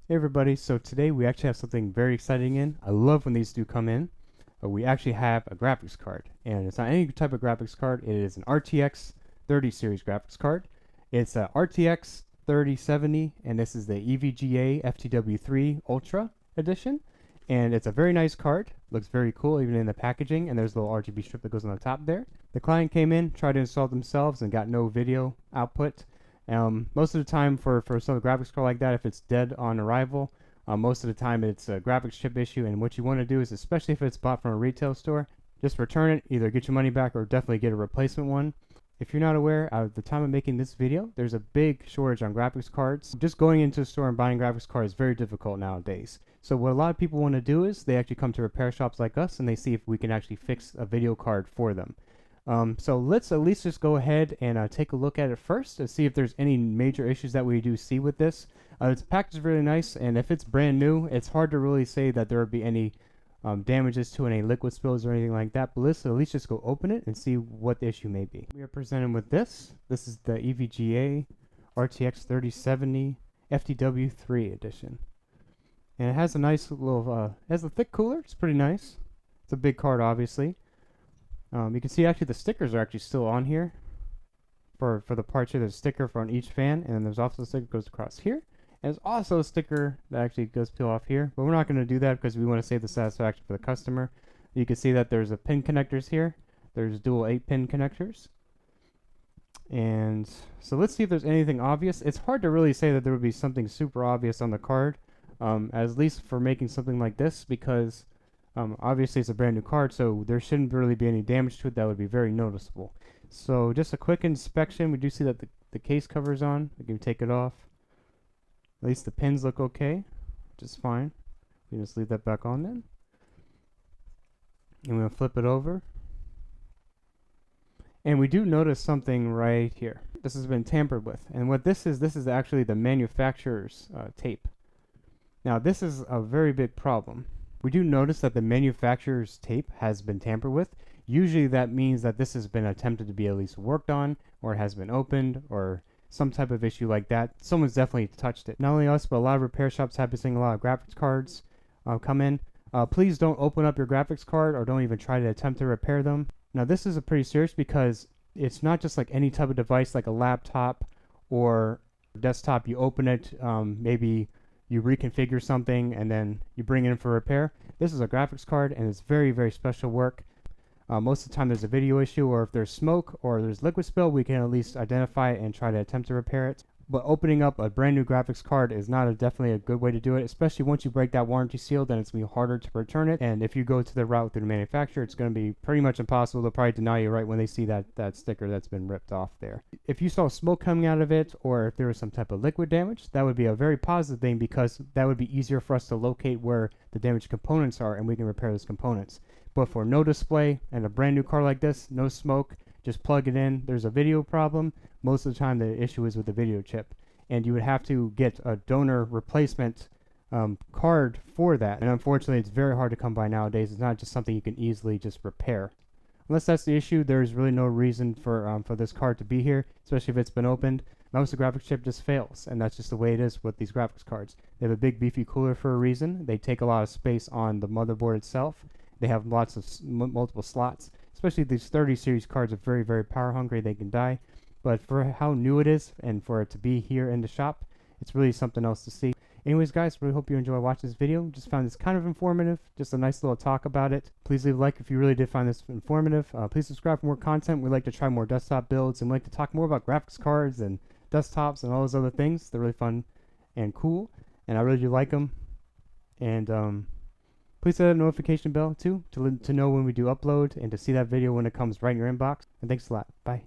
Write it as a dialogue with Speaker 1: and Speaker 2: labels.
Speaker 1: Hey everybody, so today we actually have something very exciting in. I love when these do come in. We actually have a graphics card, and it's not any type of graphics card. It is an RTX 30 series graphics card. It's a RTX 3070, and this is the EVGA FTW3 Ultra Edition. And it's a very nice card. Looks very cool even in the packaging, and there's a little RGB strip that goes on the top there. The client came in, tried to install it themselves, and got no video output. Most of the time for some graphics card like that, if it's dead on arrival, most of the time it's a graphics chip issue, and what you want to do is, especially if it's bought from a retail store, just return it, either get your money back or definitely get a replacement one. If you're not aware, at the time of making this video, there's a big shortage on graphics cards. Just going into a store and buying graphics cards is very difficult nowadays. So what a lot of people want to do is they actually come to repair shops like us and they see if we can actually fix a video card for them. So let's at least just go ahead and take a look at it first to see if there's any major issues that we do see with this. Its package is really nice, and if it's brand new, it's hard to really say that there would be any damages to any liquid spills or anything like that. But let's at least just go open it and see what the issue may be. We are presented with this. This is the EVGA RTX 3070 FTW3 edition. And it has a nice little, it has a thick cooler. It's pretty nice. It's a big card, obviously. You can see actually the stickers are actually still on here for the parts here. There's a sticker on each fan, and then there's also a sticker that goes across here. And there's also a sticker that actually goes peel off here, but we're not going to do that because we want to save the satisfaction for the customer. You can see that there's a pin connectors here. There's dual 8-pin connectors. And so let's see if there's anything obvious. It's hard to really say that there would be something super obvious on the card, at least for making something like this, because obviously it's a brand new card, so there shouldn't really be any damage to it that would be very noticeable. So just a quick inspection, we do see that the case cover is on. We can take it off. At least the pins look okay, which is fine. We can just leave that back on then. And we'll flip it over. And we do notice something right here. This has been tampered with. And what this is actually the manufacturer's tape. Now this is a very big problem. We do notice that the manufacturer's tape has been tampered with. Usually that means that this has been attempted to be at least worked on, or it has been opened, or some type of issue like that. Someone's definitely touched it. Not only us, but a lot of repair shops have been seeing a lot of graphics cards come in. Please don't open up your graphics card, or don't even try to attempt to repair them. Now this is a pretty serious because it's not just like any type of device like a laptop or desktop. You open it, maybe you reconfigure something and then you bring it in for repair. This is a graphics card and it's very, very special work. Most of the time there's a video issue, or if there's smoke or there's liquid spill, we can at least identify it and try to attempt to repair it. But opening up a brand new graphics card is not definitely a good way to do it, especially once you break that warranty seal. Then it's going to be harder to return it, and if you go to the route through the manufacturer, it's going to be pretty much impossible. They'll probably deny you right when they see that sticker that's been ripped off there. If you saw smoke coming out of it, or if there was some type of liquid damage, that would be a very positive thing, because that would be easier for us to locate where the damaged components are, and we can repair those components. But for no display and a brand new car like this, no smoke, just plug it in. There's a video problem. Most of the time the issue is with the video chip, and you would have to get a donor replacement card for that, and unfortunately it's very hard to come by nowadays. It's not just something you can easily just repair. Unless that's the issue, there's really no reason for this card to be here, especially if it's been opened. Most of the graphics chip just fails, and that's just the way it is with these graphics cards. They have a big beefy cooler for a reason. They take a lot of space on the motherboard itself. They have lots of multiple slots. Especially these 30 series cards are very, very power hungry. They can die. But for how new it is and for it to be here in the shop, it's really something else to see. Anyways, guys, really hope you enjoy watching this video. Just found this kind of informative. Just a nice little talk about it. Please leave a like if you really did find this informative. Please subscribe for more content. We like to try more desktop builds, and we like to talk more about graphics cards and desktops and all those other things. They're really fun and cool, and I really do like them. And please hit that notification bell too to know when we do upload and to see that video when it comes right in your inbox. And thanks a lot. Bye.